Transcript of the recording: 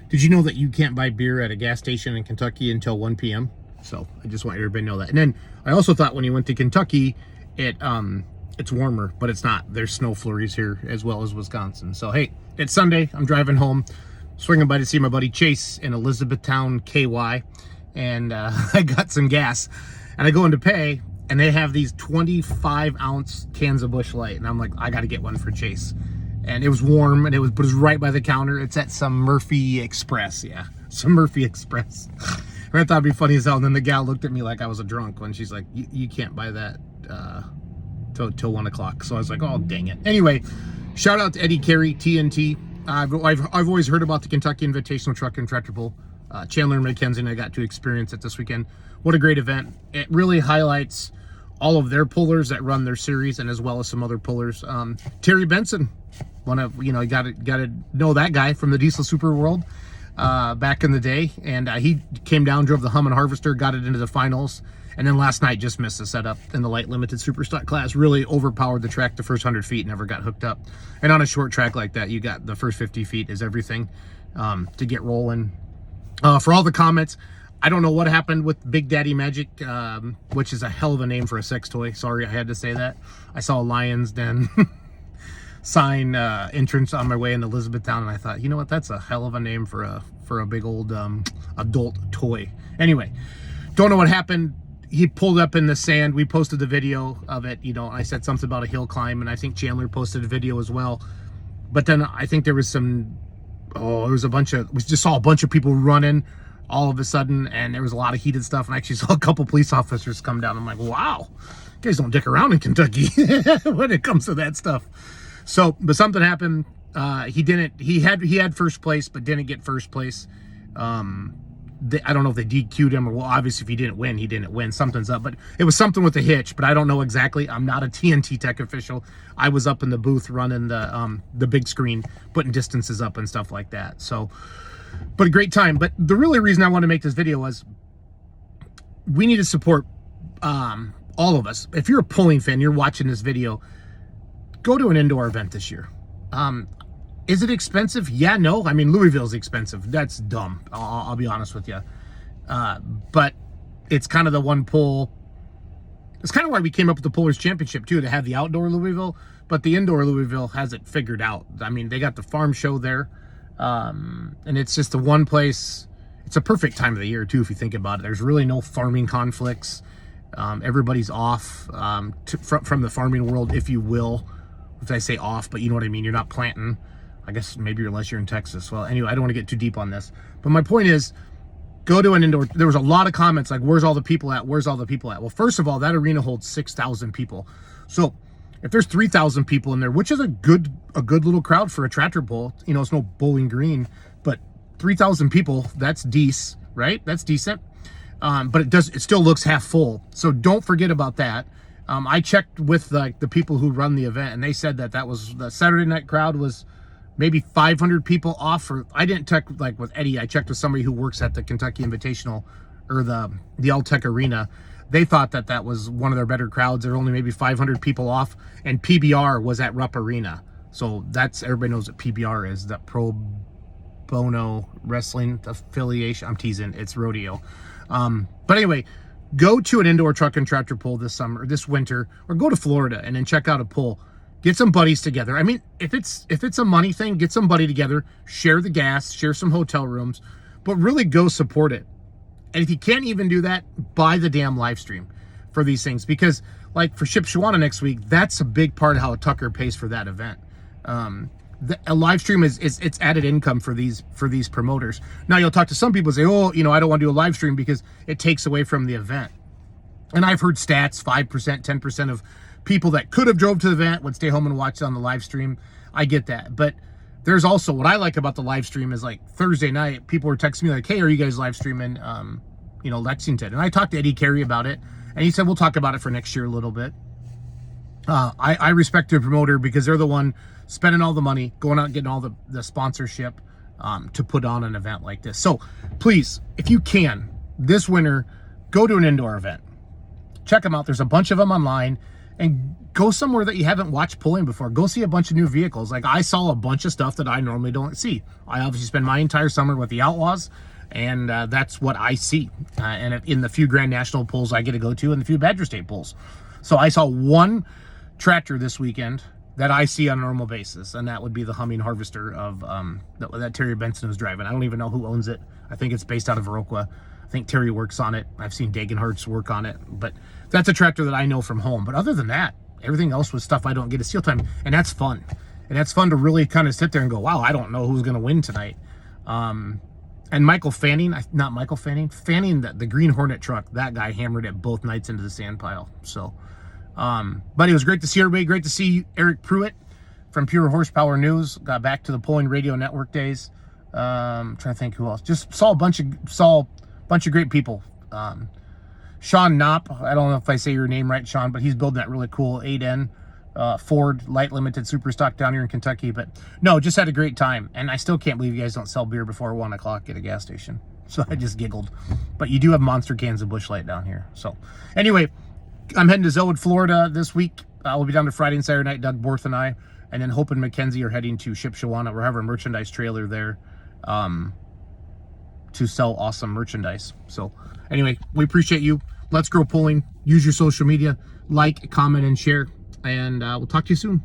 Did you know that you can't buy beer at a gas station in Kentucky until 1 p.m.? So I just want everybody to know that. And then I also thought when you went to Kentucky, it's warmer, but it's not. There's snow flurries here as well as Wisconsin. So hey, it's Sunday. I'm driving home, swinging by to see my buddy Chase in Elizabethtown, KY, and I got some gas. And I go in to pay, and they have these 25-ounce cans of Busch Light, and I'm like, I got to get one for Chase. And it was warm, and it was right by the counter. It's at some Murphy Express, yeah, some Murphy Express. And I thought it'd be funny as hell. And then the gal looked at me like I was a drunk when she's like, you can't buy that till 1 o'clock. So I was like, oh, dang it. Anyway, shout out to Eddie Carey, TNT. I've always heard about the Kentucky Invitational Truck and Tractor Pull. Chandler and McKenzie and I got to experience it this weekend. What a great event. It really highlights all of their pullers that run their series, and as well as some other pullers. Terry Benson, you got to know that guy from the Diesel Super World back in the day. And he came down, drove the Hummin Harvester, got it into the finals. And then last night just missed the setup in the light limited super stock class. Really overpowered the track the first 100 feet, never got hooked up. And on a short track like that, you got the first 50 feet is everything to get rolling. For all the comments, I don't know what happened with Big Daddy Magic, which is a hell of a name for a sex toy. Sorry, I had to say that. I saw a Lion's Den sign entrance on my way in Elizabethtown, and I thought, you know what, that's a hell of a name for a big old adult toy. Anyway, don't know what happened. He pulled up in the sand. We posted the video of it. I said something about a hill climb, and I think Chandler posted a video as well. But then I think there was we just saw a bunch of people running all of a sudden, and there was a lot of heated stuff, and I actually saw a couple police officers come down. I'm like, wow, you guys don't dick around in Kentucky when it comes to that stuff. So, but something happened. He had first place, but didn't get first place. I don't know if they DQ'd him, or, well, obviously if he didn't win, something's up. But it was something with the hitch, but I don't know exactly. I'm not a TNT Tech official. I was up in the booth running the big screen, putting distances up and stuff like that. So, but a great time. But the really reason I wanted to make this video was we need to support all of us. If you're a pulling fan, you're watching this video, go to an indoor event this year. Is it expensive? Yeah, no. I mean, Louisville's expensive. That's dumb. I'll be honest with you. But it's kind of the one pull. It's kind of why we came up with the Pullers Championship, too, to have the outdoor Louisville. But the indoor Louisville has it figured out. I mean, they got the farm show there. And it's just the one place. It's a perfect time of the year, too, if you think about it. There's really no farming conflicts. Everybody's off from the farming world, if you will. If I say off, but you know what I mean. You're not planting. I guess maybe unless you're in Texas. Well, anyway, I don't want to get too deep on this. But my point is, go to an indoor. There was a lot of comments like, where's all the people at? Where's all the people at? Well, first of all, that arena holds 6,000 people. So if there's 3,000 people in there, which is a good little crowd for a tractor pull, it's no Bowling Green, but 3,000 people, that's decent, right? That's decent. But it still looks half full. So don't forget about that. I checked with the people who run the event, and they said that was the Saturday night crowd was maybe 500 people off. Or I didn't check with Eddie. I checked with somebody who works at the Kentucky Invitational or the Alltech Arena. They thought that was one of their better crowds. There were only maybe 500 people off, and PBR was at Rupp Arena. So everybody knows what PBR is, the Pro Bono Wrestling Affiliation. I'm teasing. It's rodeo. But anyway, go to an indoor truck and tractor pull this winter, or go to Florida and then check out a pull. Get some buddies together. I mean, if it's a money thing, get somebody together, share the gas, share some hotel rooms, but really go support it. And if you can't even do that, buy the damn live stream for these things, because like for Shipshewana next week, that's a big part of how Tucker pays for that event. A live stream is it's added income for these promoters. Now you'll talk to some people and say, oh, I don't want to do a live stream because it takes away from the event. And I've heard stats, 5%, 10% of people that could have drove to the event would stay home and watch it on the live stream. I get that. But there's also, what I like about the live stream is, like, Thursday night, people were texting me like, hey, are you guys live streaming, Lexington? And I talked to Eddie Carey about it, and he said, we'll talk about it for next year a little bit. I respect the promoter because they're the one spending all the money, going out and getting all the sponsorship to put on an event like this. So please, if you can, this winter, go to an indoor event. Check them out. There's a bunch of them online, and go somewhere that you haven't watched pulling before. Go see a bunch of new vehicles. Like, I saw a bunch of stuff that I normally don't see. I obviously spend my entire summer with the Outlaws, and that's what I see. And in the few Grand National pulls I get to go to, and the few Badger State pulls. So I saw one tractor this weekend that I see on a normal basis, and that would be the Humming Harvester of that Terry Benson was driving. I don't even know who owns it. I think it's based out of Viroqua. I think Terry works on it. I've seen Dagenhart's work on it, but that's a tractor that I know from home. But other than that, everything else was stuff I don't get to see all the time, and that's fun. And that's fun to really kind of sit there and go, wow, I don't know who's going to win tonight. And Michael Fanning, not Michael Fanning, the Green Hornet truck, that guy hammered it both nights into the sand pile. So, but it was great to see everybody. Great to see Eric Pruitt from Pure Horsepower News. Got back to the Pulling Radio Network days. Trying to think who else. Just saw a bunch of great people. Sean Knopp, I don't know if I say your name right, Sean, but he's building that really cool 8N Ford light limited super stock down here in Kentucky. But no, just had a great time, and I still can't believe you guys don't sell beer before 1 o'clock at a gas station. So I just giggled. But you do have monster cans of Busch Light down here. So anyway, I'm heading to Zellwood, Florida this week. We'll be down to Friday and Saturday night, Doug Borth and I, and then Hope and Mackenzie are heading to Shipshewana. We're having a merchandise trailer there to sell awesome merchandise. So anyway, we appreciate you. Let's grow pulling. Use your social media, like, comment, and share. And we'll talk to you soon.